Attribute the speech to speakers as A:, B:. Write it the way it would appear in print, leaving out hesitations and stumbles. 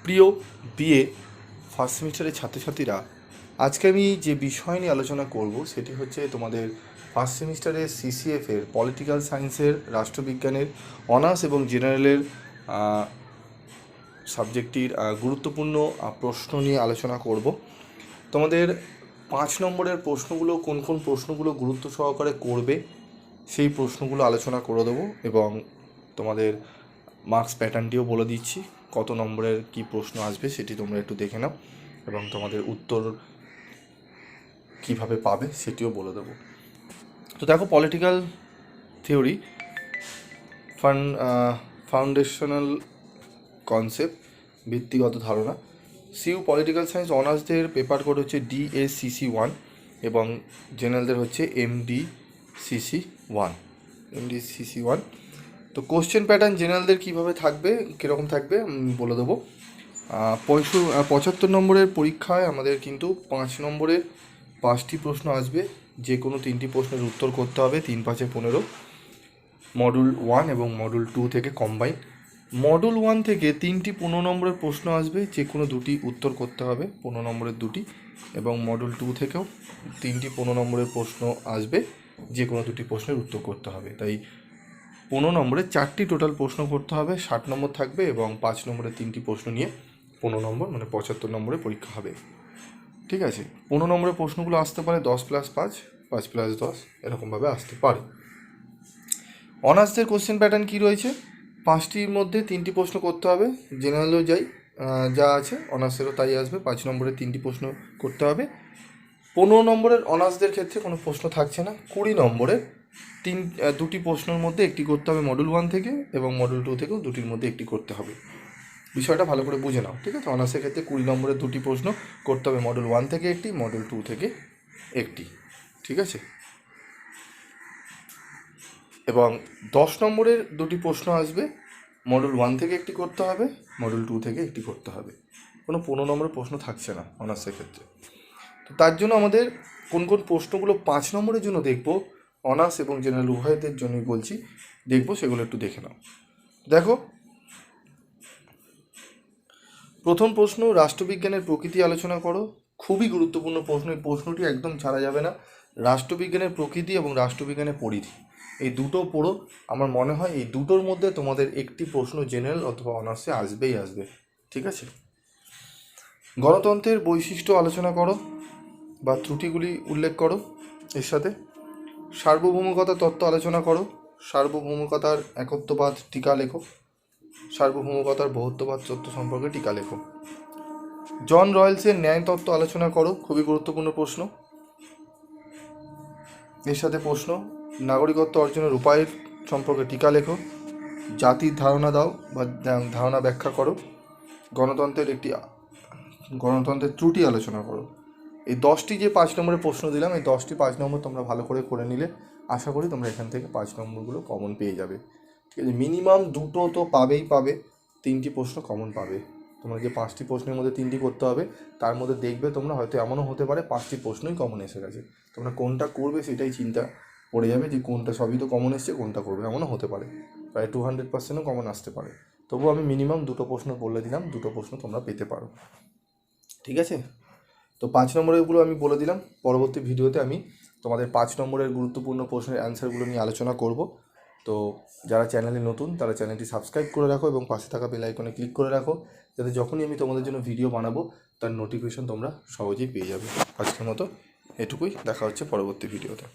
A: প্রিয় BA first সেমিস্টারের ছাত্রছাত্রীরা, আজকে আমি যে বিষয় নিয়ে আলোচনা করব সেটি হচ্ছে তোমাদের ফার্স্ট সেমিস্টারের সিসিএফের পলিটিক্যাল সায়েন্সের, রাষ্ট্রবিজ্ঞানের অনার্স এবং জেনারেলের সাবজেক্টটির গুরুত্বপূর্ণ প্রশ্ন নিয়ে আলোচনা করব। তোমাদের 5 নম্বরের প্রশ্নগুলো কোন কোন প্রশ্নগুলো গুরুত্ব সহকারে করবে সেই প্রশ্নগুলো আলোচনা করে দেবো, এবং তোমাদের মার্কস প্যাটার্নটিও বলে দিচ্ছি, কত নম্বরের কি প্রশ্ন আসবে সেটি তোমরা একটু দেখে নাও, এবং তোমাদের উত্তর কিভাবে পাবে সেটিও বলে দেবো। তো দেখো, পলিটিক্যাল থিওরি ফাউন্ডেশনাল কনসেপ্ট, ভিত্তিগত ধারণা। সিইউ পলিটিক্যাল সায়েন্স অনার্সদের পেপার কোড হচ্ছে DACC1 এবং জেনারেলদের হচ্ছে MDCC1। তো কোশ্চেন প্যাটার্ন জেনারেলদের কীভাবে থাকবে, কীরকম থাকবে বলে দেবো। 75 নম্বরের পরীক্ষায় আমাদের কিন্তু 5 নম্বরের 5টি প্রশ্ন আসবে, যে কোনো 3টি প্রশ্নের উত্তর করতে হবে। 3 5 15 মডুল 1 এবং মডুল 2 থেকে কম্বাইন। মডুল 1 থেকে 3টি 15 নম্বরের প্রশ্ন আসবে, যে কোনো 2টি উত্তর করতে হবে, 15 নম্বরের 2টি, এবং মডুল 2 থেকেও 3টি 15 নম্বরের প্রশ্ন আসবে, যে কোনো 2টি প্রশ্নের উত্তর করতে হবে। তাই 15 নম্বরে 4টি টোটাল প্রশ্ন করতে হবে, 60 নম্বর থাকবে, এবং 5 নম্বরের 3টি প্রশ্ন নিয়ে 15 নম্বর মানে 75 নম্বরে পরীক্ষা হবে। ঠিক আছে, 15 নম্বরের প্রশ্নগুলো আসতে পারে 10+5, 5+10 এরকমভাবে আসতে পারে। অনার্সদের কোশ্চেন প্যাটার্ন কী রয়েছে? 5টির মধ্যে 3টি প্রশ্ন করতে হবে, জেনারেলও যা আছে অনার্সেরও তাই আসবে। 5 নম্বরের 3টি প্রশ্ন করতে হবে। 15 নম্বরের অনার্সদের ক্ষেত্রে কোনো প্রশ্ন থাকছে না। 20 নম্বরের 2টি প্রশ্নের মধ্যে একটি করতে হবে মডুল 1 থেকে, এবং মডুল 2 থেকেও 2টির মধ্যে একটি করতে হবে। বিষয়টা ভালো করে বুঝে নাও, ঠিক আছে? অনার্সের ক্ষেত্রে 20 নম্বরের 2টি প্রশ্ন করতে হবে, মডুল 1 থেকে একটি, মডুল 2 থেকে একটি, ঠিক আছে? এবং 10 নম্বরের 2টি প্রশ্ন আসবে, মডুল 1 থেকে একটি করতে হবে, মডুল 2 থেকে একটি করতে হবে। কোনো 15 নম্বরের প্রশ্ন থাকছে না অনার্সের ক্ষেত্রে। তো তার জন্য আমাদের কোন কোন প্রশ্নগুলো 5 নম্বরের জন্য দেখব, অনার্স এবং জেনারেল উভয়দের জন্যই বলছি, দেখব, সেগুলো একটু দেখে নাও। দেখো, প্রথম প্রশ্ন, রাষ্ট্রবিজ্ঞানের প্রকৃতি আলোচনা করো। খুবই গুরুত্বপূর্ণ প্রশ্ন, এই প্রশ্নটি একদম ছাড়া যাবে না। রাষ্ট্রবিজ্ঞানের প্রকৃতি এবং রাষ্ট্রবিজ্ঞানের পরিধি, এই দুটো পড়ো। আমার মনে হয় এই দুটোর মধ্যে তোমাদের একটি প্রশ্ন জেনারেল অথবা অনার্সে আসবেই আসবে, ঠিক আছে? গণতন্ত্রের বৈশিষ্ট্য আলোচনা করো বা ত্রুটিগুলি উল্লেখ করো। এর সাথে সার্বভৌমিকতা তত্ত্ব আলোচনা করো। সার্বভৌমিকতার একত্ববাদ টিকা লেখো। সার্বভৌমিকতার বহুত্ববাদ তত্ত্ব সম্পর্কে টিকা লেখো। জন রয়েলসের ন্যায় তত্ত্ব আলোচনা করো, খুবই গুরুত্বপূর্ণ প্রশ্ন। এর সাথে প্রশ্ন, নাগরিকত্ব অর্জনের উপায়ের সম্পর্কে টিকা লেখো। জাতির ধারণা দাও বা ধারণা ব্যাখ্যা করো। গণতন্ত্রের ত্রুটি আলোচনা করো। এই 10টি যে 5 নম্বরের প্রশ্ন দিলাম, এই 10টি 5 নম্বর তোমরা ভালো করে নিলে আশা করি তোমরা এখান থেকে 5 নম্বরগুলো কমন পেয়ে যাবে, ঠিক আছে? মিনিমাম 2টো তো পাবে, 3টি প্রশ্ন কমন পাবে। তোমরা যে 5টি প্রশ্নের মধ্যে 3টি করতে হবে, তার মধ্যে দেখবে তোমরা হয়তো এমনও হতে পারে 5টি প্রশ্নই কমন এসে গেছে। তোমরা কোনটা করবে সেটাই চিন্তা পড়ে যাবে, যে কোনটা, সবই তো কমন এসছে, কোনটা করবে, এমনও হতে পারে। প্রায় 200%ও কমন আসতে পারে। তবুও আমি মিনিমাম 2টো প্রশ্ন বলে দিলাম, 2টো প্রশ্ন তোমরা পেতে পারো, ঠিক আছে? তো 5 নম্বরেরগুলো আমি বলে দিলাম। পরবর্তী ভিডিওতে আমি তোমাদের 5 নম্বরের গুরুত্বপূর্ণ প্রশ্নের অ্যান্সারগুলো নিয়ে আলোচনা করব। তো যারা চ্যানেলে নতুন তারা চ্যানেলটি সাবস্ক্রাইব করে রাখো এবং পাশে থাকা বেল আইকনে ক্লিক করে রাখো, যাতে যখনই আমি তোমাদের জন্য ভিডিও বানাবো তার নোটিফিকেশন তোমরা সহজেই পেয়ে যাবে। আজকের মতো এটুকুই, দেখা হচ্ছে পরবর্তী ভিডিওতে।